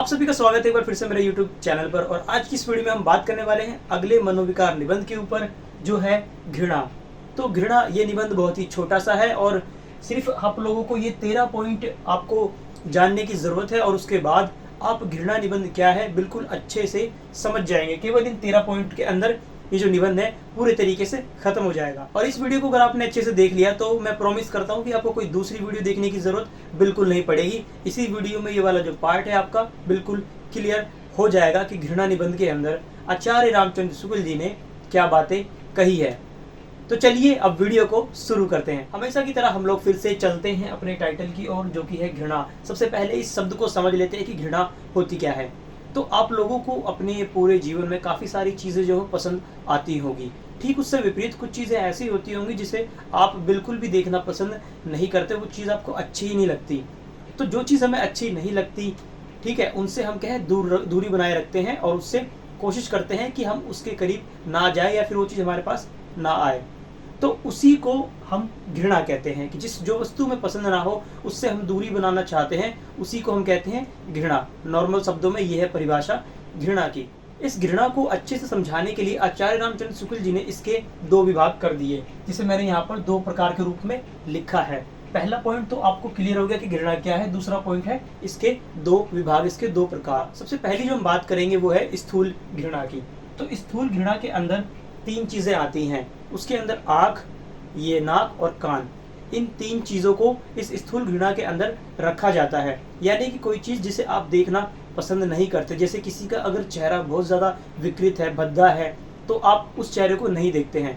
आप सभी का स्वागत है एक बार फिर से मेरे YouTube चैनल पर। और आज की इस वीडियो में हम बात करने वाले हैं अगले मनोविकार निबंध के ऊपर, जो है घृणा। तो घृणा ये निबंध बहुत ही छोटा सा है और सिर्फ आप लोगों को ये 13 पॉइंट आपको जानने की ज़रूरत है और उसके बाद आप घृणा निबंध क्या है बिल्कुल अच्छे से समझ जाएंगे। केवल इन 13 पॉइंट के अंदर ये जो निबंध है पूरे तरीके से खत्म हो जाएगा। और इस वीडियो को अगर आपने अच्छे से देख लिया तो मैं प्रॉमिस करता हूँ कि आपको कोई दूसरी वीडियो देखने की जरूरत बिल्कुल नहीं पड़ेगी। इसी वीडियो में ये वाला जो पार्ट है आपका बिल्कुल क्लियर हो जाएगा कि घृणा निबंध के अंदर आचार्य रामचंद्र शुक्ल जी ने क्या बातें कही है। तो चलिए अब वीडियो को शुरू करते हैं। हमेशा की तरह हम लोग फिर से चलते हैं अपने टाइटल की ओर, जो कि है घृणा। सबसे पहले इस शब्द को समझ लेते हैं कि घृणा होती क्या है। तो आप लोगों को अपने पूरे जीवन में काफ़ी सारी चीज़ें जो पसंद आती होगी, ठीक उससे विपरीत कुछ चीज़ें ऐसी होती होंगी जिसे आप बिल्कुल भी देखना पसंद नहीं करते, वो चीज़ आपको अच्छी ही नहीं लगती। तो जो चीज़ हमें अच्छी नहीं लगती, ठीक है, उनसे हम क्या है दूरी बनाए रखते हैं और उससे कोशिश करते हैं कि हम उसके करीब ना जाए या फिर वो चीज़ हमारे पास ना आए। तो उसी को हम घृणा कहते हैं कि जो वस्तु में पसंद ना हो उससे हम दूरी बनाना चाहते हैं, उसी को हम कहते हैं घृणा। नॉर्मल शब्दों में यह है परिभाषा घृणा की। इस घृणा को अच्छे से समझाने के लिए आचार्य रामचंद्र शुक्ल जी ने इसके 2 विभाग कर दिए, जिसे मैंने यहाँ पर 2 प्रकार के रूप में लिखा है। पहला पॉइंट तो आपको क्लियर हो गया कि घृणा क्या है। दूसरा पॉइंट है इसके 2 विभाग, इसके 2 प्रकार। सबसे पहली जो हम बात करेंगे वो है स्थूल घृणा की। तो स्थूल घृणा के अंदर 3 चीजें आती हैं। उसके अंदर आँख, ये नाक और कान, इन 3 चीज़ों को इस स्थूल घृणा के अंदर रखा जाता है। यानी कि कोई चीज़ जिसे आप देखना पसंद नहीं करते, जैसे किसी का अगर चेहरा बहुत ज़्यादा विकृत है, भद्दा है, तो आप उस चेहरे को नहीं देखते हैं।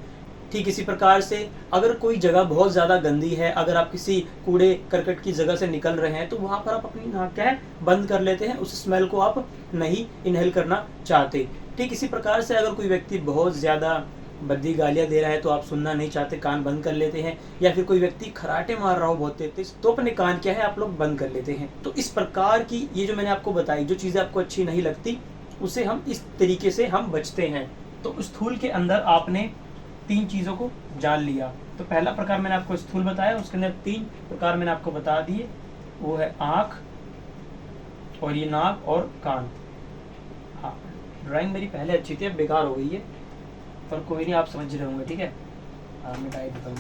ठीक इसी प्रकार से अगर कोई जगह बहुत ज़्यादा गंदी है, अगर आप किसी कूड़े करकट की जगह से निकल रहे हैं तो वहाँ पर आप अपनी नाक क्या है बंद कर लेते हैं, उस स्मेल को आप नहीं इनहेल करना चाहते। ठीक इसी प्रकार से अगर कोई व्यक्ति बहुत ज़्यादा बद्दी गालियाँ दे रहा है तो आप सुनना नहीं चाहते, कान बंद कर लेते हैं। या फिर कोई व्यक्ति खराटे मार रहा हो बहुत तेज तो अपने कान क्या है आप लोग बंद कर लेते हैं। तो इस प्रकार की ये जो मैंने आपको बताई, जो चीज़ें आपको अच्छी नहीं लगती उसे हम इस तरीके से हम बचते हैं। तो स्थूल के अंदर आपने 3 चीज़ों को जान लिया। तो पहला प्रकार मैंने आपको स्थूल बताया, उसके अंदर 3 प्रकार मैंने आपको बता दिए, वो है आँख और ये नाक और कान। हाँ, ड्राइंग मेरी पहले अच्छी थी, अब बेकार हो गई है, पर कोई नहीं, आप समझ रहे होंगे, ठीक है। हाँ, मिटाई देता हूँ।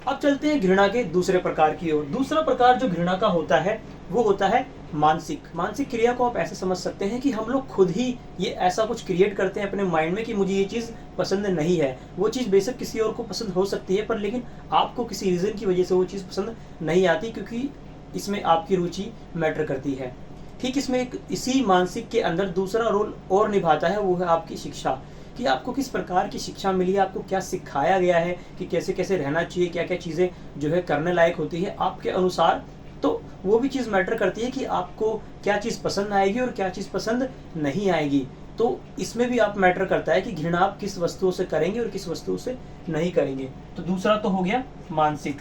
अब चलते हैं घृणा के दूसरे प्रकार की ओर। दूसरा प्रकार जो घृणा का होता है वो होता है मानसिक क्रिया को आप ऐसे समझ सकते हैं कि हम लोग खुद ही ये ऐसा कुछ क्रिएट करते हैं अपने माइंड में कि मुझे ये चीज़ पसंद नहीं है। वो चीज़ बेशक किसी और को पसंद हो सकती है, पर लेकिन आपको किसी रीज़न की वजह से वो चीज़ पसंद नहीं आती, क्योंकि इसमें आपकी रुचि मैटर करती है। ठीक इसमें एक इसी मानसिक के अंदर दूसरा रोल और निभाता है, वो है आपकी शिक्षा, कि आपको किस प्रकार की शिक्षा मिली है, आपको क्या सिखाया गया है कि कैसे कैसे रहना चाहिए, क्या क्या चीज़ें जो है करने लायक होती है आपके अनुसार। तो वो भी चीज़ मैटर करती है कि आपको क्या चीज़ पसंद आएगी और क्या चीज़ पसंद नहीं आएगी। तो इसमें भी आप मैटर करता है कि घृणा आप किस वस्तुओं से करेंगे और किस वस्तु से नहीं करेंगे। तो दूसरा तो हो गया मानसिक,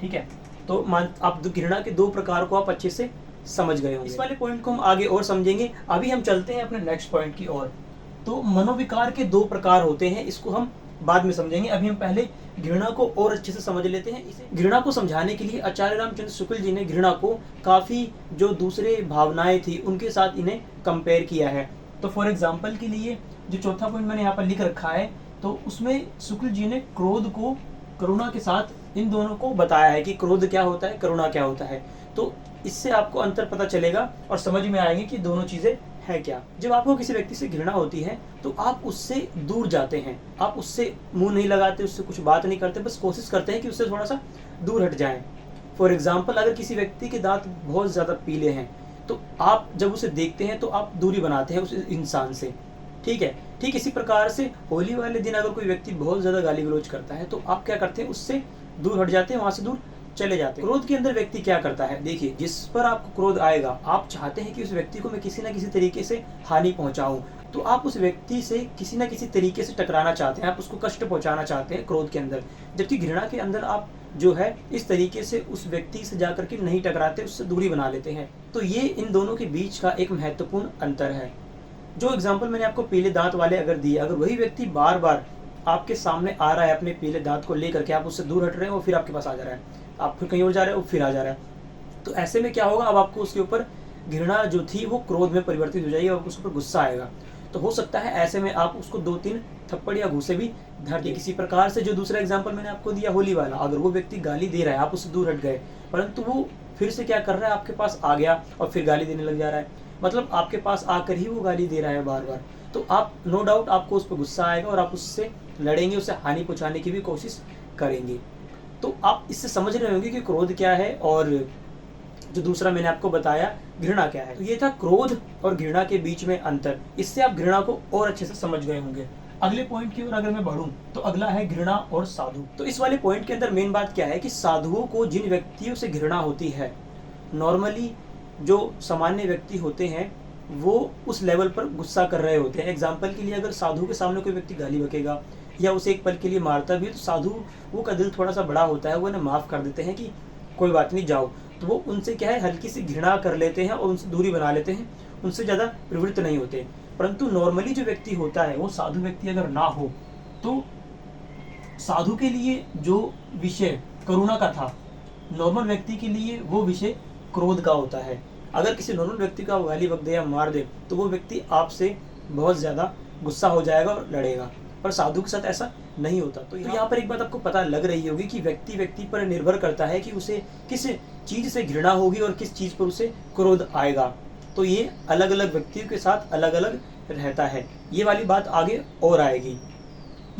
ठीक है। तो आप घृणा के 2 प्रकार को आप अच्छे से समझ गए होंगे। इस वाले पॉइंट को हम आगे और समझेंगे। अभी हम चलते हैं अपने नेक्स्ट पॉइंट की ओर। तो मनोविकार के 2 प्रकार होते हैं, इसको हम बाद में समझेंगे। अभी हम पहले घृणा को और अच्छे से समझ लेते हैं। इसे घृणा को समझाने के लिए आचार्य रामचंद्र शुक्ल जी ने घृणा को काफ़ी जो दूसरे भावनाएं थी उनके साथ इन्हें कंपेयर किया है। तो फॉर एग्जाम्पल के लिए जो चौथा पॉइंट मैंने यहाँ पर लिख रखा है, तो उसमें शुक्ल जी ने क्रोध को करुणा के साथ इन दोनों को बताया है कि क्रोध क्या होता है, करुणा क्या होता है। तो इससे आपको अंतर पता चलेगा और समझ में आएंगे कि दोनों चीज़ें है क्या। जब आपको किसी व्यक्ति से घृणा होती है तो आप उससे दूर जाते हैं, आप उससे मुंह नहीं लगाते, उससे कुछ बात नहीं करते, बस कोशिश करते हैं कि उससे थोड़ा सा दूर हट जाएं। फॉर एग्जाम्पल, अगर किसी व्यक्ति के दांत बहुत ज़्यादा पीले हैं तो आप जब उसे देखते हैं तो आप दूरी बनाते हैं उस इंसान से, ठीक है। ठीक इसी प्रकार से होली वाले दिन अगर कोई व्यक्ति बहुत ज़्यादा गाली गलौज करता है तो आप क्या करते हैं, उससे दूर हट जाते हैं, वहाँ से दूर चले जाते हैं। क्रोध के अंदर व्यक्ति क्या करता है, देखिए, जिस पर आपको क्रोध आएगा आप चाहते हैं कि उस व्यक्ति को मैं किसी ना किसी तरीके से हानि पहुंचाऊं, तो आप उस व्यक्ति से किसी ना किसी तरीके से टकराना चाहते हैं, आप उसको कष्ट पहुंचाना चाहते हैं क्रोध के अंदर। जबकि घृणा के अंदर आप जो है इस तरीके से उस व्यक्ति से जाकर के नहीं टकराते, उससे दूरी बना लेते हैं। तो ये इन दोनों के बीच का एक महत्वपूर्ण अंतर है। जो एग्जाम्पल मैंने आपको पीले दांत वाले अगर दिए, अगर वही व्यक्ति बार बार आपके सामने आ रहा है अपने पीले दांत को लेकर के, आप उससे दूर हट रहे हैं, वो फिर आपके पास आ जा रहा है, आप फिर कहीं और जा रहे हो, फिर आ जा रहा है, तो ऐसे में क्या होगा, अब आपको उसके ऊपर घृणा जो थी वो क्रोध में परिवर्तित हो जाएगी और उसके ऊपर गुस्सा आएगा। तो हो सकता है ऐसे में आप उसको 2-3 थप्पड़ या घूंसे भी धर दें। किसी प्रकार से जो दूसरा एग्जाम्पल मैंने आपको दिया होली वाला, अगर वो व्यक्ति गाली दे रहा है, आप उससे दूर हट गए, परंतु वो फिर से क्या कर रहा है, आपके पास आ गया और फिर गाली देने लग जा रहा है, मतलब आपके पास आकर ही वो गाली दे रहा है बार बार, तो आप नो डाउट आपको उस पर गुस्सा आएगा और आप उससे लड़ेंगे, उससे हानि पहुंचाने की भी कोशिश करेंगे। तो आप इससे समझ रहे होंगे कि क्रोध क्या है और जो दूसरा मैंने आपको बताया घृणा क्या है। तो ये था क्रोध और घृणा के बीच में अंतर। इससे आप घृणा को और अच्छे से समझ गए होंगे। अगले पॉइंट की ओर अगर मैं बढ़ूं तो अगला है घृणा और साधु। तो इस वाले पॉइंट के अंदर मेन बात क्या है कि साधुओं को जिन व्यक्तियों से घृणा होती है, नॉर्मली जो सामान्य व्यक्ति होते हैं वो उस लेवल पर गुस्सा कर रहे होते हैं। एग्जाम्पल के लिए अगर साधु के सामने कोई व्यक्ति गाली बकेगा या उसे एक पल के लिए मारता भी है, तो साधु का दिल थोड़ा सा बड़ा होता है, वो उन्हें माफ़ कर देते हैं कि कोई बात नहीं, जाओ। तो वो उनसे क्या है, हल्की सी घृणा कर लेते हैं और उनसे दूरी बना लेते हैं, उनसे ज़्यादा प्रवृत्त नहीं होते। परंतु नॉर्मली जो व्यक्ति होता है वो साधु व्यक्ति अगर ना हो तो साधु के लिए जो विषय करुणा का था, नॉर्मल व्यक्ति के लिए वो विषय क्रोध का होता है। अगर किसी नॉर्मल व्यक्ति का गाली बक दे या मार दे तो वो व्यक्ति आपसे बहुत ज़्यादा गुस्सा हो जाएगा और लड़ेगा, पर साधु के साथ ऐसा नहीं होता। तो यहाँ पर एक बात आपको पता लग रही होगी कि व्यक्ति व्यक्ति पर निर्भर करता है कि उसे किस चीज़ से घृणा होगी और किस चीज़ पर उसे क्रोध आएगा। तो ये अलग अलग व्यक्तियों के साथ अलग अलग रहता है। ये वाली बात आगे और आएगी।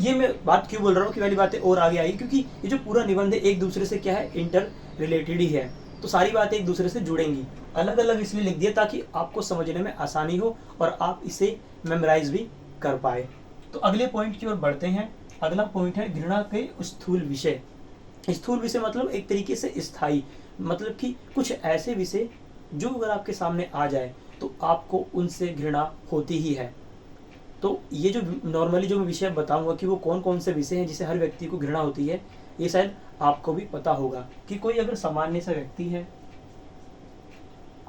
ये मैं बात क्यों बोल रहा हूँ कि वाली बातें और आगे आएगी, क्योंकि ये जो पूरा निबंध है एक दूसरे से क्या है, इंटर रिलेटेड ही है। तो सारी बातें एक दूसरे से जुड़ेंगी। अलग अलग इसलिए लिख दिया ताकि आपको समझने में आसानी हो और आप इसे मेमोराइज भी कर पाए। तो अगले पॉइंट की ओर बढ़ते हैं। अगला पॉइंट है घृणा के स्थूल विषय। स्थूल विषय मतलब एक तरीके से स्थायी, मतलब कि कुछ ऐसे विषय जो अगर आपके सामने आ जाए तो आपको उनसे घृणा होती ही है। तो ये जो नॉर्मली जो मैं विषय बताऊंगा कि वो कौन कौन से विषय हैं जिसे हर व्यक्ति को घृणा होती है, ये शायद आपको भी पता होगा। कि कोई अगर सामान्य सा व्यक्ति है,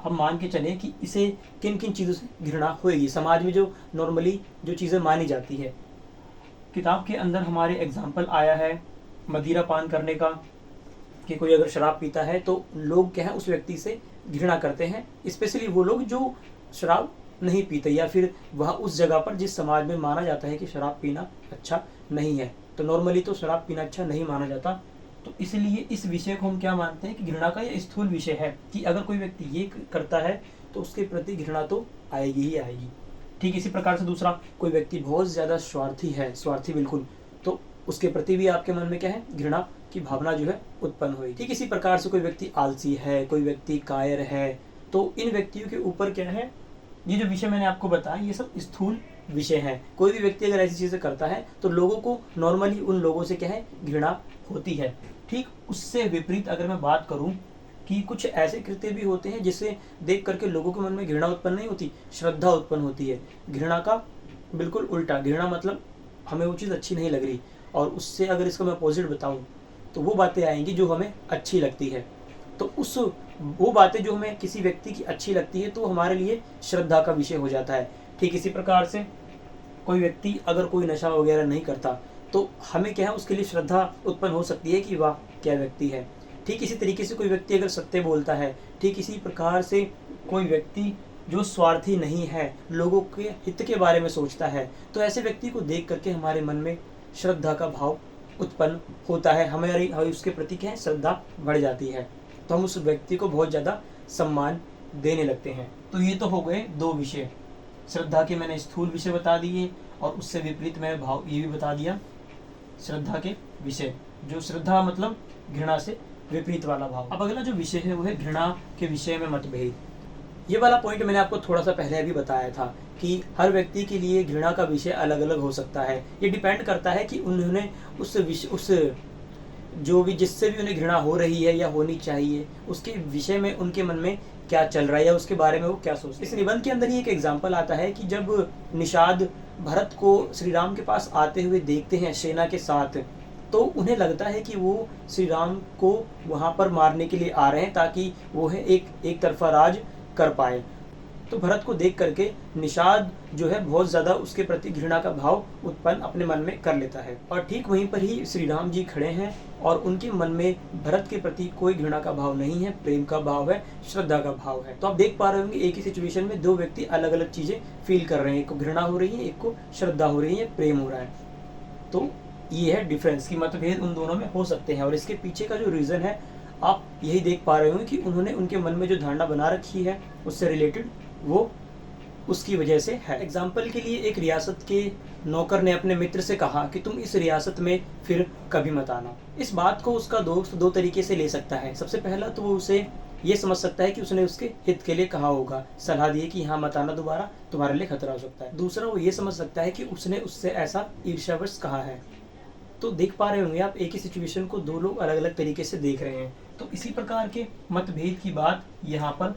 हम मान के चले कि इसे किन किन चीज़ों से घृणा होगी, समाज में जो नॉर्मली जो चीज़ें मानी जाती है। किताब के अंदर हमारे एग्जाम्पल आया है मदिरा पान करने का, कि कोई अगर शराब पीता है तो लोग क्या है उस व्यक्ति से घृणा करते हैं, स्पेशली वो लोग जो शराब नहीं पीते या फिर वह उस जगह पर जिस समाज में माना जाता है कि शराब पीना अच्छा नहीं है। तो नॉर्मली तो शराब पीना अच्छा नहीं माना जाता, तो इसलिए इस विषय को हम क्या मानते हैं कि घृणा का यह स्थूल विषय है कि अगर कोई व्यक्ति ये करता है तो उसके प्रति घृणा तो आएगी ही आएगी। ठीक इसी प्रकार से दूसरा, कोई व्यक्ति बहुत ज़्यादा स्वार्थी है, स्वार्थी बिल्कुल, तो उसके प्रति भी आपके मन में क्या है, घृणा की भावना जो है उत्पन्न हुई। ठीक इसी प्रकार से कोई व्यक्ति आलसी है, कोई व्यक्ति कायर है, तो इन व्यक्तियों के ऊपर क्या है, ये जो विषय मैंने आपको बताया ये सब स्थूल विषय हैं। कोई भी व्यक्ति अगर ऐसी चीज़ें करता है तो लोगों को नॉर्मली उन लोगों से क्या है, घृणा होती है। ठीक उससे विपरीत अगर मैं बात करूं कि कुछ ऐसे कृत्य भी होते हैं जिसे देख करके लोगों के मन में घृणा उत्पन्न नहीं होती, श्रद्धा उत्पन्न होती है। घृणा का बिल्कुल उल्टा, घृणा मतलब हमें वो चीज़ अच्छी नहीं लग रही, और उससे अगर इसका मैं अपोजिट बताऊं तो वो बातें आएंगी जो हमें अच्छी लगती है। तो वो बातें जो हमें किसी व्यक्ति की अच्छी लगती है तो हमारे लिए श्रद्धा का विषय हो जाता है। ठीक इसी प्रकार से कोई व्यक्ति अगर कोई नशा वगैरह नहीं करता तो हमें क्या है, उसके लिए श्रद्धा उत्पन्न हो सकती है कि वाह क्या व्यक्ति है। ठीक इसी तरीके से कोई व्यक्ति अगर सत्य बोलता है, ठीक इसी प्रकार से कोई व्यक्ति जो स्वार्थी नहीं है, लोगों के हित के बारे में सोचता है, तो ऐसे व्यक्ति को देख करके हमारे मन में श्रद्धा का भाव उत्पन्न होता है, हमारी उसके प्रति क्या है, श्रद्धा बढ़ जाती है, तो हम उस व्यक्ति को बहुत ज़्यादा सम्मान देने लगते हैं। तो ये तो हो गए दो विषय, श्रद्धा के मैंने स्थूल विषय बता दिए और उससे विपरीत मैं भाव ये भी बता दिया श्रद्धा के विषय, जो श्रद्धा मतलब घृणा से विपरीत वाला भाव। अब अगला जो विषय है वो है घृणा के विषय में मतभेद। ये वाला पॉइंट मैंने आपको थोड़ा सा पहले भी बताया था कि हर व्यक्ति के लिए घृणा का विषय अलग अलग हो सकता है। ये डिपेंड करता है कि उन्होंने उस जो भी जिससे भी उन्हें घृणा हो रही है या होनी चाहिए उसके विषय में उनके मन में क्या चल रहा है या उसके बारे में वो क्या सोचते हैं। इस निबंध के अंदर ही एक एग्जाम्पल आता है कि जब निषाद भरत को श्री राम के पास आते हुए देखते हैं सेना के साथ, तो उन्हें लगता है कि वो श्री राम को वहाँ पर मारने के लिए आ रहे हैं ताकि वो है एक तरफा राज कर पाए। तो भरत को देख करके निषाद जो है बहुत ज़्यादा उसके प्रति घृणा का भाव उत्पन्न अपने मन में कर लेता है। और ठीक वहीं पर ही श्री राम जी खड़े हैं और उनके मन में भरत के प्रति कोई घृणा का भाव नहीं है, प्रेम का भाव है, श्रद्धा का भाव है। तो आप देख पा रहे होंगे एक ही सिचुएशन में दो व्यक्ति अलग अलग चीज़ें फील कर रहे हैं, एक को घृणा हो रही है, एक को श्रद्धा हो रही है, प्रेम हो रहा है। तो ये है डिफरेंस, की मतभेद उन दोनों में हो सकते हैं। और इसके पीछे का जो रीज़न है आप यही देख पा रहे होंगे कि उन्होंने उनके मन में जो धारणा बना रखी है उससे रिलेटेड वो उसकी वजह से है। एग्जाम्पल के लिए एक रियासत के नौकर ने अपने मित्र से कहा कि तुम इस रियासत में फिर कभी मत आना। इस बात को उसका दोस्त दो तरीके से ले सकता है। सबसे पहला तो वो उसे ये समझ सकता है कि उसने उसके हित के लिए कहा होगा, सलाह दी कि यहाँ मत आना दोबारा, तुम्हारे लिए खतरा हो सकता है। दूसरा वो ये समझ सकता है कि उसने उससे ऐसा ईर्ष्यावश कहा है। तो देख पा रहे होंगे आप एक ही सिचुएशन को दो लोग अलग अलग तरीके से देख रहे हैं। तो इसी प्रकार के मतभेद की बात यहाँ पर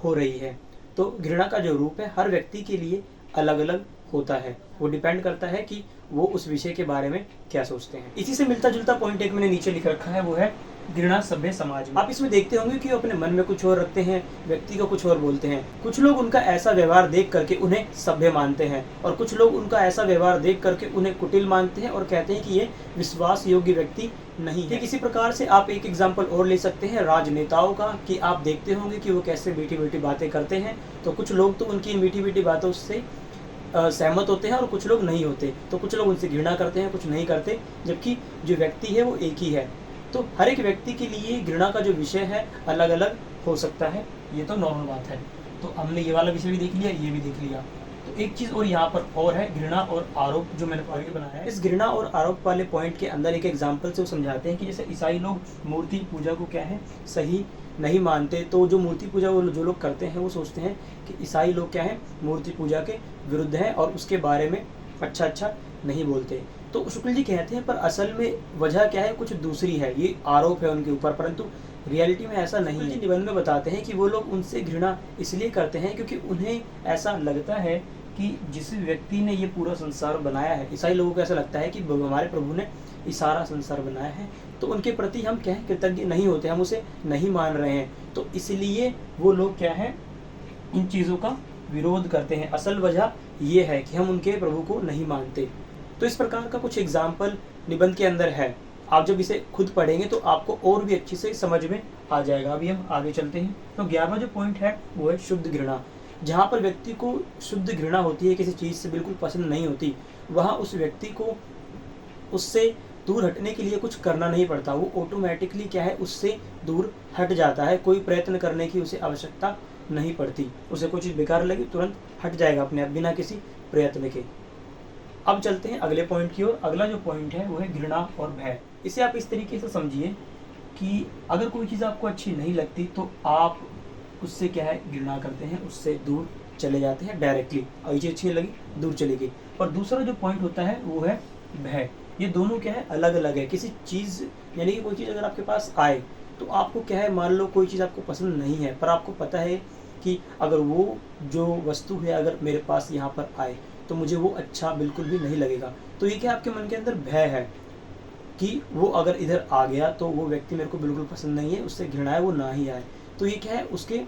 हो रही है। तो घृणा का जो रूप है हर व्यक्ति के लिए अलग अलग होता है, वो डिपेंड करता है कि वो उस विषय के बारे में क्या सोचते हैं। इसी से मिलता जुलता पॉइंट एक मैंने नीचे लिख रखा है, वो है घृणा सभ्य समाज में। आप इसमें देखते होंगे कि वो अपने मन में कुछ और रखते हैं, व्यक्ति को कुछ और बोलते हैं। कुछ लोग उनका ऐसा व्यवहार देख करके उन्हें सभ्य मानते हैं और कुछ लोग उनका ऐसा व्यवहार देख करके उन्हें कुटिल मानते हैं और कहते हैं कि ये विश्वास योग्य व्यक्ति नहीं है। इसी प्रकार से आप एक एग्जाम्पल और ले सकते हैं राजनेताओं का, कि आप देखते होंगे कि वो कैसे मीठी मीठी बातें करते हैं। तो कुछ लोग तो उनकी मीठी मीठी बातों से सहमत होते हैं और कुछ लोग नहीं होते। तो कुछ लोग उनसे घृणा करते हैं, कुछ नहीं करते, जबकि जो व्यक्ति है वो एक ही है। तो हर एक व्यक्ति के लिए घृणा का जो विषय है अलग अलग हो सकता है, ये तो नॉर्मल बात है। तो हमने ये वाला विषय भी देख लिया, ये भी देख लिया। तो एक चीज़ और यहाँ पर और है, घृणा और आरोप, जो मैंने पॉइंट बनाया है। इस घृणा और आरोप वाले पॉइंट के अंदर एक एग्जाम्पल से वो समझाते हैं कि जैसे ईसाई लोग मूर्ति पूजा को क्या है, सही नहीं मानते। तो जो मूर्ति पूजा वो जो लोग करते हैं वो सोचते हैं कि ईसाई लोग क्या है, मूर्ति पूजा के विरुद्ध हैं और उसके बारे में अच्छा नहीं बोलते। तो शुक्ल जी कहते हैं पर असल में वजह क्या है, कुछ दूसरी है, ये आरोप है उनके ऊपर, परंतु रियलिटी में ऐसा नहीं है। निबंध में बताते हैं कि वो लोग उनसे घृणा इसलिए करते हैं क्योंकि उन्हें ऐसा लगता है कि जिस व्यक्ति ने ये पूरा संसार बनाया है, ईसाई लोगों को ऐसा लगता है कि हमारे प्रभु ने ये सारा संसार बनाया है, तो उनके प्रति हम क्या है, कृतज्ञ नहीं होते, हम उसे नहीं मान रहे हैं। तो इसलिए वो लोग क्या है, इन चीज़ों का विरोध करते हैं। असल वजह ये है कि हम उनके प्रभु को नहीं मानते। तो इस प्रकार का कुछ एग्जाम्पल निबंध के अंदर है। आप जब इसे खुद पढ़ेंगे तो आपको और भी अच्छे से समझ में आ जाएगा। अभी हम आगे चलते हैं। तो 11वां जो पॉइंट है वो है शुद्ध घृणा। जहाँ पर व्यक्ति को शुद्ध घृणा होती है, किसी चीज़ से बिल्कुल पसंद नहीं होती, वहाँ उस व्यक्ति को उससे दूर हटने के लिए कुछ करना नहीं पड़ता। वो ऑटोमेटिकली क्या है, उससे दूर हट जाता है। कोई प्रयत्न करने की उसे आवश्यकता नहीं पड़ती। उसे कोई चीज़ बेकार लगी तुरंत हट जाएगा अपने आप, बिना किसी प्रयत्न के। अब चलते हैं अगले पॉइंट की ओर। अगला जो पॉइंट है वो है घृणा और भय। इसे आप इस तरीके से समझिए कि अगर कोई चीज़ आपको अच्छी नहीं लगती तो आप उससे क्या है, घृणा करते हैं, उससे दूर चले जाते हैं डायरेक्टली। और ये चीज़ अच्छी लगी, दूर चली गई। और दूसरा जो पॉइंट होता है वो है भय। ये दोनों क्या है, अलग अलग है। किसी चीज़ यानी कि कोई चीज़ अगर आपके पास आए तो आपको क्या है, मान लो कोई चीज़ आपको पसंद नहीं है, पर आपको पता है कि अगर वो जो वस्तु है अगर मेरे पास यहाँ पर आए तो मुझे वो अच्छा बिल्कुल भी नहीं लगेगा। तो ये क्या आपके मन के अंदर भय है कि वो अगर इधर आ गया तो वो व्यक्ति मेरे को बिल्कुल पसंद नहीं है, उससे घृणा है, वो ना ही आए। तो ये क्या है, उसके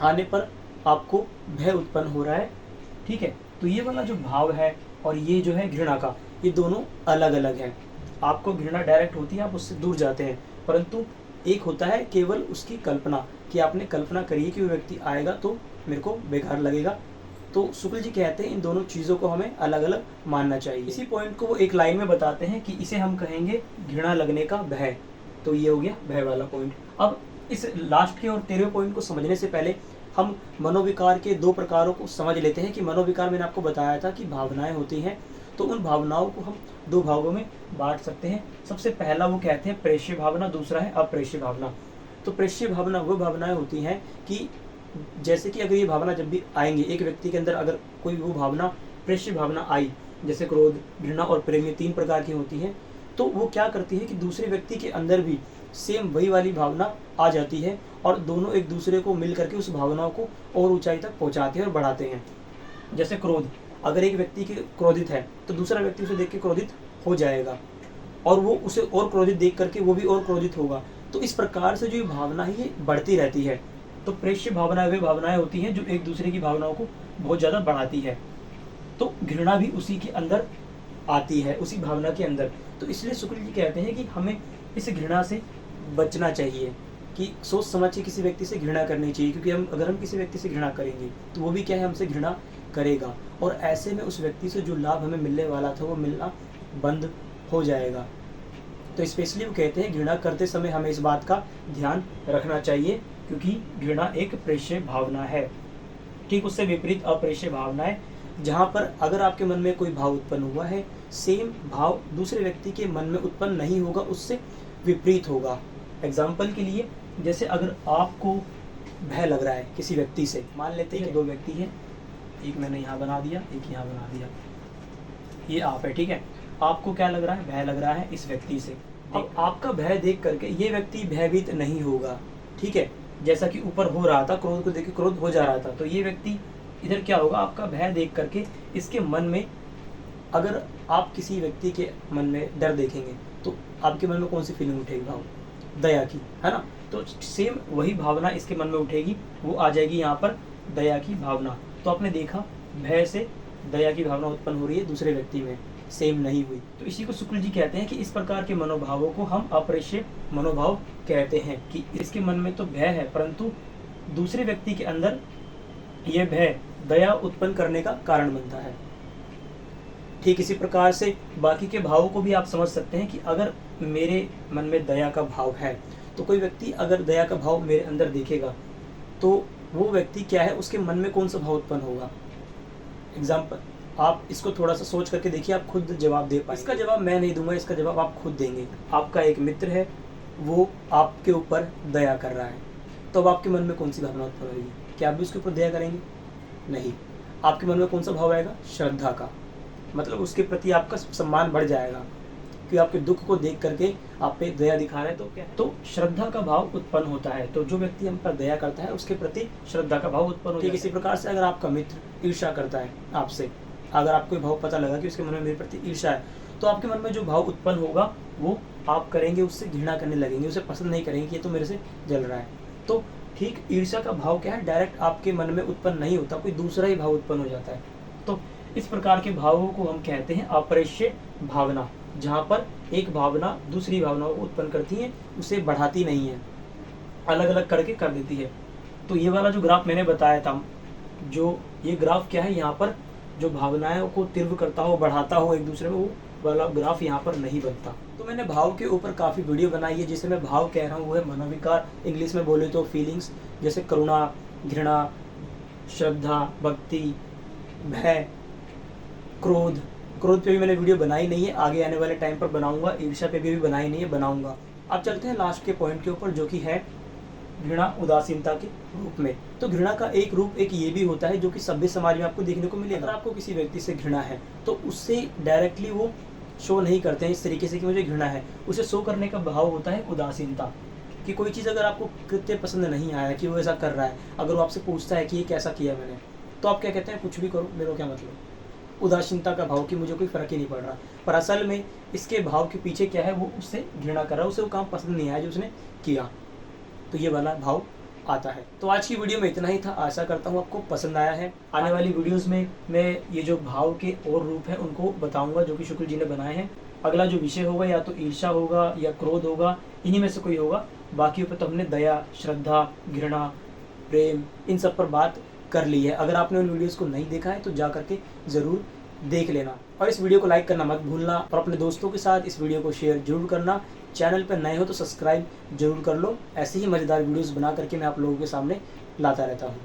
आने पर आपको भय उत्पन्न हो रहा है। ठीक है, तो ये वाला जो भाव है और ये जो है घृणा का, ये दोनों अलग अलग है। आपको घृणा डायरेक्ट होती है, आप उससे दूर जाते हैं, परंतु एक होता है केवल उसकी कल्पना, कि आपने कल्पना करी है कि वो व्यक्ति आएगा तो मेरे को बेकार लगेगा। तो शुक्ल जी कहते हैं इन दोनों चीज़ों को हमें अलग अलग मानना चाहिए। इसी पॉइंट को वो एक लाइन में बताते हैं कि इसे हम कहेंगे घृणा लगने का भय। तो ये हो गया भय वाला पॉइंट। अब इस लास्ट के और 13वें पॉइंट को समझने से पहले हम मनोविकार के दो प्रकारों को समझ लेते हैं। कि मनोविकार मैंने आपको बताया था कि भावनाएं होती हैं, तो उन भावनाओं को हम दो भागों में बांट सकते हैं। सबसे पहला वो कहते हैं प्रेष्य भावना, दूसरा है अप्रेष्य भावना। तो प्रेष्य भावना वो भावनाएं होती हैं कि जैसे कि अगर ये भावना जब भी आएंगी एक व्यक्ति के अंदर, अगर कोई वो भावना प्रेष्य भावना आई, जैसे क्रोध, घृणा और प्रेम, ये 3 प्रकार की होती हैं, तो वो क्या करती है कि दूसरे व्यक्ति के अंदर भी सेम वही वाली भावना आ जाती है और दोनों एक दूसरे को मिल करके उस भावनाओं को और ऊंचाई तक पहुंचाते हैं और बढ़ाते हैं। जैसे क्रोध, अगर एक व्यक्ति के क्रोधित है तो दूसरा व्यक्ति उसे देख के क्रोधित हो जाएगा और वो उसे और क्रोधित देख करके वो भी और क्रोधित होगा। तो इस प्रकार से जो ये भावना है ये बढ़ती रहती है। तो प्रेष्य भावनाएं वे भावनाएं होती हैं जो एक दूसरे की भावनाओं को बहुत ज़्यादा बढ़ाती है। तो घृणा भी उसी के अंदर आती है, उसी भावना के अंदर। तो इसलिए शुक्ल जी कहते हैं कि हमें इस घृणा से बचना चाहिए, कि सोच समझ के किसी व्यक्ति से घृणा करनी चाहिए, क्योंकि अगर हम किसी व्यक्ति से घृणा करेंगे तो वो भी क्या है, हमसे घृणा करेगा, और ऐसे में उस व्यक्ति से जो लाभ हमें मिलने वाला था वो मिलना बंद हो जाएगा। तो स्पेशली वो कहते हैं घृणा करते समय हमें इस बात का ध्यान रखना चाहिए, क्योंकि घृणा एक प्रेष्य भावना है। ठीक उससे विपरीत अप्रेष्य भावना है, जहाँ पर अगर आपके मन में कोई भाव उत्पन्न हुआ है, सेम भाव दूसरे व्यक्ति के मन में उत्पन्न नहीं होगा, उससे विपरीत होगा। एग्जाम्पल के लिए, जैसे अगर आपको भय लग रहा है किसी व्यक्ति से, मान लेते हैं कि दो व्यक्ति हैं, एक मैंने यहाँ बना दिया, एक यहाँ बना दिया, ये आप है, ठीक है। आपको क्या लग रहा है, भय लग रहा है इस व्यक्ति से। अब आपका भय देख करके ये व्यक्ति भयभीत नहीं होगा, ठीक है, जैसा कि ऊपर हो रहा था, क्रोध को देख के क्रोध हो जा रहा था, तो ये व्यक्ति इधर क्या होगा, आपका भय देख करके इसके मन में, अगर आप किसी व्यक्ति के मन में डर देखेंगे तो आपके मन में कौन सी फीलिंग उठेगी, भाव दया की, है ना। तो सेम वही भावना इसके मन में उठेगी, वो आ जाएगी यहाँ पर दया की भावना। तो आपने देखा भय से दया की भावना उत्पन्न हो रही है, दूसरे व्यक्ति में सेम नहीं हुई। तो इसी को शुक्ल जी कहते हैं कि इस प्रकार के मनोभावों को हम अप्रेष्य मनोभाव कहते हैं, कि इसके मन में तो भय है परंतु दूसरे व्यक्ति के अंदर यह भय दया उत्पन्न करने का कारण बनता है। ठीक इसी प्रकार से बाकी के भावों को भी आप समझ सकते हैं कि अगर मेरे मन में दया का भाव है, तो कोई व्यक्ति अगर दया का भाव मेरे अंदर देखेगा तो वो व्यक्ति क्या है, उसके मन में कौन सा भाव उत्पन्न होगा। एग्जाम्पल, आप इसको थोड़ा सा सोच करके देखिए, आप खुद जवाब दे पाएंगे। इसका जवाब मैं नहीं दूंगा, इसका जवाब आप खुद देंगे। आपका एक मित्र है, वो आपके ऊपर दया कर रहा है, तो अब आपके मन में कौन सी भावना उत्पन्न होगी, क्या आप भी उसके ऊपर दया करेंगे? नहीं। आपके मन में कौन सा भाव आएगा, श्रद्धा का, मतलब उसके प्रति आपका सम्मान बढ़ जाएगा, कि आपके दुख को देख करके आप पे दया दिखा रहे हैं, तो क्या, तो श्रद्धा का भाव उत्पन्न होता है। तो जो व्यक्ति हम पर दया करता है उसके प्रति श्रद्धा का भाव उत्पन्न होता है। इसी प्रकार से अगर आपका मित्र ईर्ष्या करता है आपसे, अगर आपको भाव पता लगा कि उसके मन में मेरे प्रति ईर्ष्या है, तो आपके मन में जो भाव उत्पन्न होगा वो आप करेंगे, उससे घृणा करने लगेंगे, उसे पसंद नहीं करेंगे कि ये तो मेरे से जल रहा है। तो ठीक ईर्ष्या का भाव क्या है, डायरेक्ट आपके मन में उत्पन्न नहीं होता, कोई दूसरा ही भाव उत्पन्न हो जाता है। तो इस प्रकार के भावों को हम कहते हैं अप्रेष्य भावना, जहाँ पर एक भावना दूसरी भावनाओं को उत्पन्न करती है, उसे बढ़ाती नहीं है, अलग अलग करके कर देती है। तो ये वाला जो ग्राफ मैंने बताया था, जो ये ग्राफ क्या है, यहाँ पर जो भावनाओं को तीव्र करता हो, बढ़ाता हो एक दूसरे में, वो वाला ग्राफ यहाँ पर नहीं बनता। तो मैंने भाव के ऊपर काफ़ी वीडियो बनाई है, जिसे मैं भाव कह रहा हूँ वो है मनोविकार, इंग्लिश में बोले तो फीलिंग्स, जैसे करुणा, घृणा, श्रद्धा, भक्ति, भय, क्रोध। क्रोध पे भी मैंने वीडियो बनाई नहीं है, आगे आने वाले टाइम पर बनाऊंगा। ईर्ष्या पे भी बनाई नहीं है, बनाऊंगा। अब चलते हैं लास्ट के पॉइंट के ऊपर, जो कि है घृणा उदासीनता के रूप में। तो घृणा का एक रूप एक ये भी होता है, जो कि सभ्य समाज में आपको देखने को मिलेगा। अगर आपको किसी व्यक्ति से घृणा है तो उससे डायरेक्टली वो शो नहीं करते हैं इस तरीके से कि मुझे घृणा है, उसे शो करने का भाव होता है उदासीनता, कि कोई चीज़ अगर आपको कृत्य पसंद नहीं आया कि वो ऐसा कर रहा है, अगर वो आपसे पूछता है कि ये कैसा किया मैंने, तो आप क्या कहते हैं, कुछ भी करो, मेरे को क्या मतलब। उदासीनता का भाव कि मुझे कोई फर्क ही नहीं पड़ रहा, पर असल में इसके भाव के पीछे क्या है, वो उससे घृणा कर रहा है, उसे वो काम पसंद नहीं आया जो उसने किया, तो ये वाला भाव आता है। तो आज की वीडियो में इतना ही था, आशा करता हूँ आपको पसंद आया है। आने वाली वीडियोस में मैं ये जो भाव के और रूप हैं उनको बताऊंगा, जो कि शुक्ल जी ने बनाए हैं। अगला जो विषय होगा या तो ईर्ष्या होगा या क्रोध होगा, इन्हीं में से कोई होगा। बाकी पर तो हमने दया, श्रद्धा, घृणा, प्रेम, इन सब पर बात कर ली है। अगर आपने उन वीडियोस को नहीं देखा है तो जा करके ज़रूर देख लेना, और इस वीडियो को लाइक करना मत भूलना, और अपने दोस्तों के साथ इस वीडियो को शेयर जरूर करना। चैनल पर नए हो तो सब्सक्राइब जरूर कर लो, ऐसे ही मज़ेदार वीडियोस बना करके मैं आप लोगों के सामने लाता रहता हूँ।